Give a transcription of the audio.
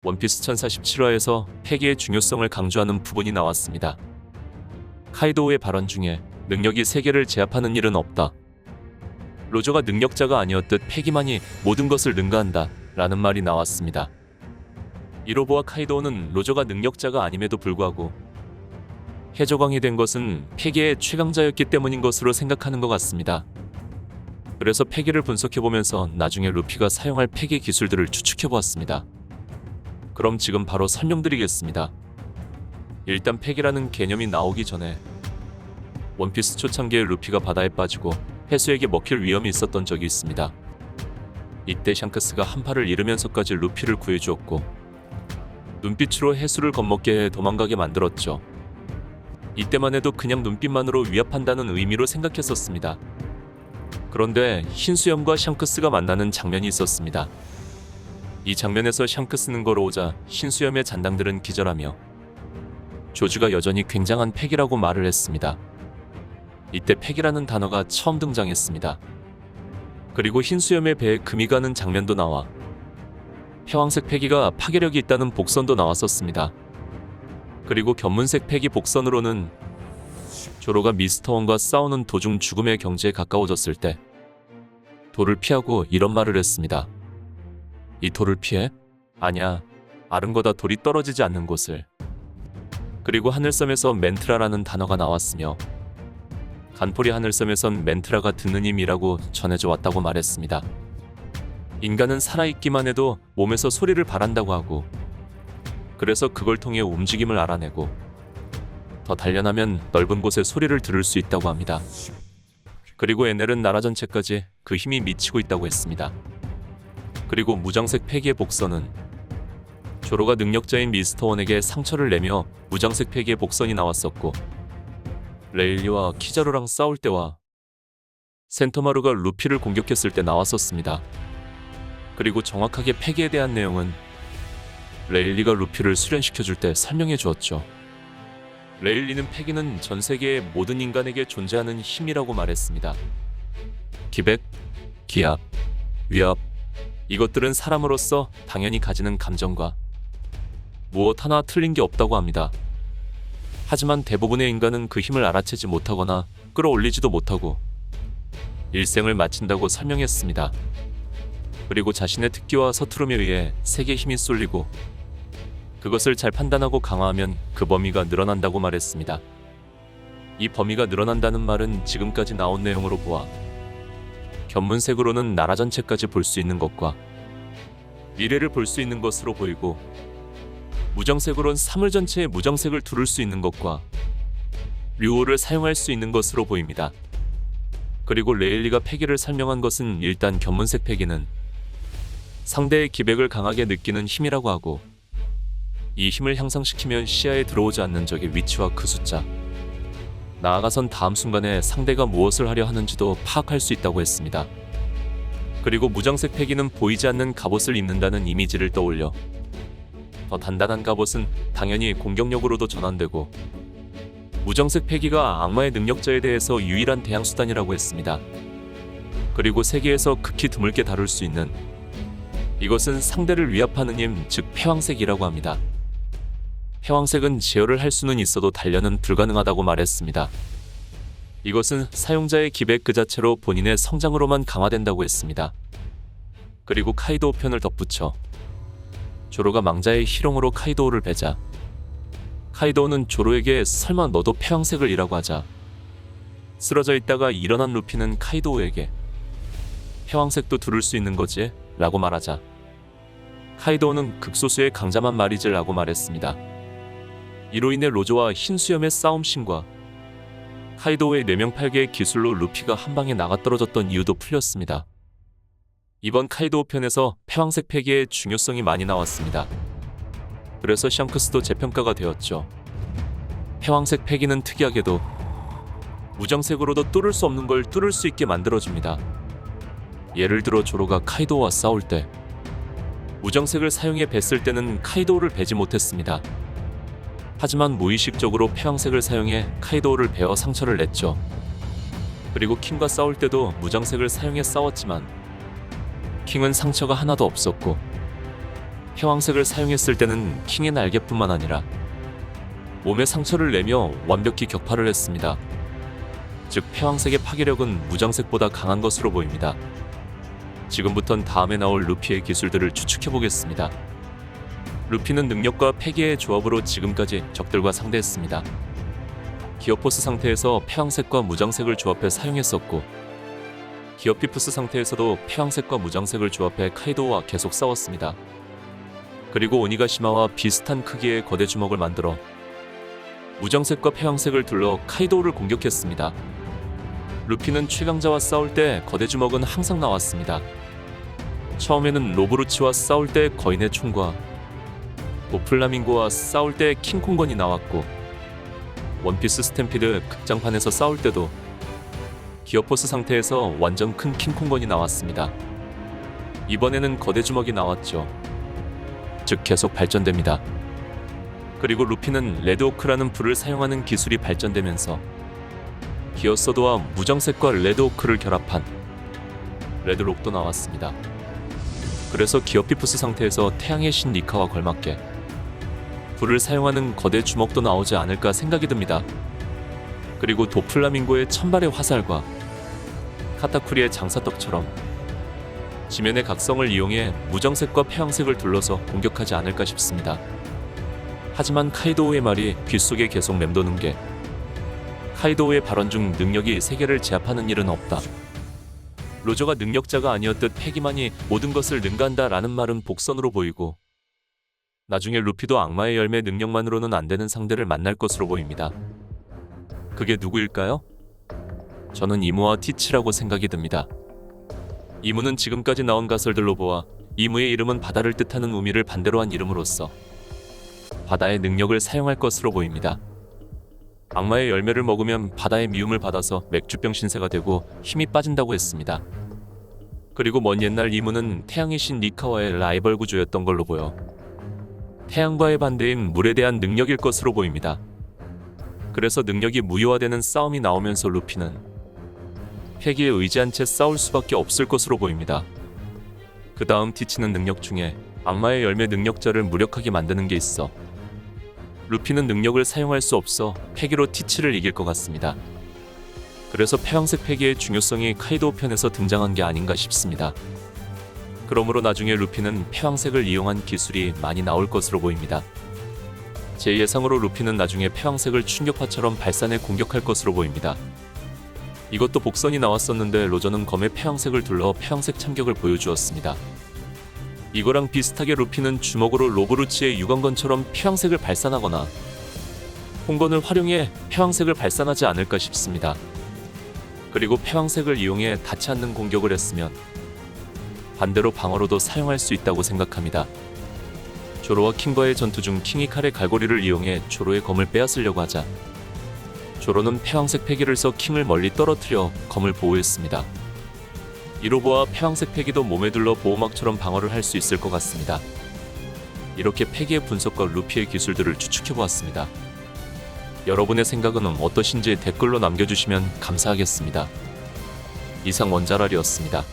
원피스 1047화에서 패기의 중요성을 강조하는 부분이 나왔습니다. 카이도우의 발언 중에 능력이 세계를 제압하는 일은 없다. 로저가 능력자가 아니었듯 패기만이 모든 것을 능가한다 라는 말이 나왔습니다. 이로 보아 카이도우는 로저가 능력자가 아님에도 불구하고 해적왕이 된 것은 패기의 최강자였기 때문인 것으로 생각하는 것 같습니다. 그래서 패기를 분석해보면서 나중에 루피가 사용할 패기 기술들을 추측해보았습니다. 그럼 지금 바로 설명드리겠습니다. 일단 패기라는 개념이 나오기 전에 원피스 초창기에 루피가 바다에 빠지고 해수에게 먹힐 위험이 있었던 적이 있습니다. 이때 샹크스가 한 팔을 잃으면서까지 루피를 구해주었고 눈빛으로 해수를 겁먹게 해 도망가게 만들었죠. 이때만 해도 그냥 눈빛만으로 위협한다는 의미로 생각했었습니다. 그런데 흰수염과 샹크스가 만나는 장면이 있었습니다. 이 장면에서 샹크스는 걸어오자 흰수염의 잔당들은 기절하며 조주가 여전히 굉장한 패기라고 말을 했습니다. 이때 패기라는 단어가 처음 등장했습니다. 그리고 흰수염의 배에 금이 가는 장면도 나와 회황색 패기가 파괴력이 있다는 복선도 나왔었습니다. 그리고 견문색 패기 복선으로는 조로가 미스터 원과 싸우는 도중 죽음의 경지에 가까워졌을 때 돌을 피하고 이런 말을 했습니다. 이 돌을 피해? 아냐, 아른거다 돌이 떨어지지 않는 곳을. 그리고 하늘섬에서 멘트라라는 단어가 나왔으며 간포리 하늘섬에선 멘트라가 듣는 힘이라고 전해져 왔다고 말했습니다. 인간은 살아있기만 해도 몸에서 소리를 발한다고 하고 그래서 그걸 통해 움직임을 알아내고 더 단련하면 넓은 곳의 소리를 들을 수 있다고 합니다. 그리고 에넬은 나라 전체까지 그 힘이 미치고 있다고 했습니다. 그리고 무장색 패기의 복선은 조로가 능력자인 미스터 원에게 상처를 내며 무장색 패기의 복선이 나왔었고 레일리와 키자루랑 싸울 때와 센토마루가 루피를 공격했을 때 나왔었습니다. 그리고 정확하게 패기에 대한 내용은 레일리가 루피를 수련시켜줄 때 설명해 주었죠. 레일리는 패기는 전 세계의 모든 인간에게 존재하는 힘이라고 말했습니다. 기백, 기압, 위압, 이것들은 사람으로서 당연히 가지는 감정과 무엇 하나 틀린 게 없다고 합니다. 하지만 대부분의 인간은 그 힘을 알아채지 못하거나 끌어올리지도 못하고 일생을 마친다고 설명했습니다. 그리고 자신의 특기와 서투름에 의해 세계의 힘이 쏠리고 그것을 잘 판단하고 강화하면 그 범위가 늘어난다고 말했습니다. 이 범위가 늘어난다는 말은 지금까지 나온 내용으로 보아 견문색으로는 나라 전체까지 볼 수 있는 것과 미래를 볼 수 있는 것으로 보이고 무정색으론 사물 전체의 무정색을 두를 수 있는 것과 류오를 사용할 수 있는 것으로 보입니다. 그리고 레일리가 패기를 설명한 것은 일단 견문색 패기는 상대의 기백을 강하게 느끼는 힘이라고 하고 이 힘을 향상시키면 시야에 들어오지 않는 적의 위치와 그 숫자, 나아가선 다음 순간에 상대가 무엇을 하려 하는지도 파악할 수 있다고 했습니다. 그리고 무장색 패기는 보이지 않는 갑옷을 입는다는 이미지를 떠올려 더 단단한 갑옷은 당연히 공격력으로도 전환되고 무정색 패기가 악마의 능력자에 대해서 유일한 대항수단이라고 했습니다. 그리고 세계에서 극히 드물게 다룰 수 있는 이것은 상대를 위압하는 힘, 즉 패왕색이라고 합니다. 패왕색은 제어를 할 수는 있어도 단련은 불가능하다고 말했습니다. 이것은 사용자의 기백 그 자체로 본인의 성장으로만 강화된다고 했습니다. 그리고 카이도우 편을 덧붙여 조로가 망자의 희롱으로 카이도우를 베자 카이도우는 조로에게 설마 너도 패왕색을 이라고 하자 쓰러져 있다가 일어난 루피는 카이도우에게 패왕색도 두를 수 있는 거지? 라고 말하자 카이도우는 극소수의 강자만 말이지 라고 말했습니다. 이로 인해 로저와 흰수염의 싸움씬과 카이도우의 뇌명팔개의 기술로 루피가 한방에 나가떨어졌던 이유도 풀렸습니다. 이번 카이도우 편에서 패왕색 패기의 중요성이 많이 나왔습니다. 그래서 샹크스도 재평가가 되었죠. 패왕색 패기는 특이하게도 무정색으로도 뚫을 수 없는 걸 뚫을 수 있게 만들어줍니다. 예를 들어 조로가 카이도우와 싸울 때 무정색을 사용해 뱄을 때는 카이도우를 베지 못했습니다. 하지만 무의식적으로 패왕색을 사용해 카이도우를 베어 상처를 냈죠. 그리고 킹과 싸울 때도 무정색을 사용해 싸웠지만 킹은 상처가 하나도 없었고 패왕색을 사용했을 때는 킹의 날개뿐만 아니라 몸에 상처를 내며 완벽히 격파를 했습니다. 즉 패왕색의 파괴력은 무장색보다 강한 것으로 보입니다. 지금부턴 다음에 나올 루피의 기술들을 추측해보겠습니다. 루피는 능력과 패기의 조합으로 지금까지 적들과 상대했습니다. 기어포스 상태에서 패왕색과 무장색을 조합해 사용했었고, 기어피프스 상태에서도 패왕색과 무장색을 조합해 카이도우와 계속 싸웠습니다. 그리고 오니가시마와 비슷한 크기의 거대 주먹을 만들어 무장색과 패왕색을 둘러 카이도우를 공격했습니다. 루피는 최강자와 싸울 때 거대 주먹은 항상 나왔습니다. 처음에는 로브루치와 싸울 때 거인의 총과 도플라밍고와 싸울 때 킹콩건이 나왔고, 원피스 스탬피드 극장판에서 싸울 때도 기어포스 상태에서 완전 큰 킹콩건이 나왔습니다. 이번에는 거대 주먹이 나왔죠. 즉 계속 발전됩니다. 그리고 루피는 레드오크라는 불을 사용하는 기술이 발전되면서 기어서드와 무장색과 레드오크를 결합한 레드록도 나왔습니다. 그래서 기어피프스 상태에서 태양의 신 니카와 걸맞게 불을 사용하는 거대 주먹도 나오지 않을까 생각이 듭니다. 그리고 도플라밍고의 천발의 화살과 카타쿠리의 장사떡처럼 지면의 각성을 이용해 무장색과 패왕색을 둘러서 공격하지 않을까 싶습니다. 하지만 카이도우의 말이 귓속에 계속 맴도는 게, 카이도우의 발언 중 능력이 세계를 제압하는 일은 없다. 로저가 능력자가 아니었듯 패기만이 모든 것을 능가한다 라는 말은 복선으로 보이고, 나중에 루피도 악마의 열매 능력만으로는 안 되는 상대를 만날 것으로 보입니다. 그게 누구일까요? 저는 이무와 티치라고 생각이 듭니다. 이무는 지금까지 나온 가설들로 보아 이무의 이름은 바다를 뜻하는 우미를 반대로 한 이름으로써 바다의 능력을 사용할 것으로 보입니다. 악마의 열매를 먹으면 바다의 미움을 받아서 맥주병 신세가 되고 힘이 빠진다고 했습니다. 그리고 먼 옛날 이무는 태양의 신 니카와의 라이벌 구조였던 걸로 보여 태양과의 반대인 물에 대한 능력일 것으로 보입니다. 그래서 능력이 무효화되는 싸움이 나오면서 루피는 패기에 의지한 채 싸울 수밖에 없을 것으로 보입니다. 그 다음 티치는 능력 중에 악마의 열매 능력자를 무력하게 만드는 게 있어 루피는 능력을 사용할 수 없어 패기로 티치를 이길 것 같습니다. 그래서 패왕색 패기의 중요성이 카이도우 편에서 등장한 게 아닌가 싶습니다. 그러므로 나중에 루피는 패왕색을 이용한 기술이 많이 나올 것으로 보입니다. 제 예상으로 루피는 나중에 패왕색을 충격파처럼 발산해 공격할 것으로 보입니다. 이것도 복선이 나왔었는데 로저는 검의 패왕색을 둘러 패왕색 참격을 보여주었습니다. 이거랑 비슷하게 루피는 주먹으로 로브루치의 유광건처럼 패왕색을 발산하거나 홍건을 활용해 패왕색을 발산하지 않을까 싶습니다. 그리고 패왕색을 이용해 닿지 않는 공격을 했으면 반대로 방어로도 사용할 수 있다고 생각합니다. 조로와 킹과의 전투 중 킹이 칼의 갈고리를 이용해 조로의 검을 빼앗으려고 하자 조로는 패왕색 패기를 써 킹을 멀리 떨어뜨려 검을 보호했습니다. 이로 보아 패왕색 패기도 몸에 둘러 보호막처럼 방어를 할 수 있을 것 같습니다. 이렇게 패기의 분석과 루피의 기술들을 추측해보았습니다. 여러분의 생각은 어떠신지 댓글로 남겨주시면 감사하겠습니다. 이상 원자랄이었습니다.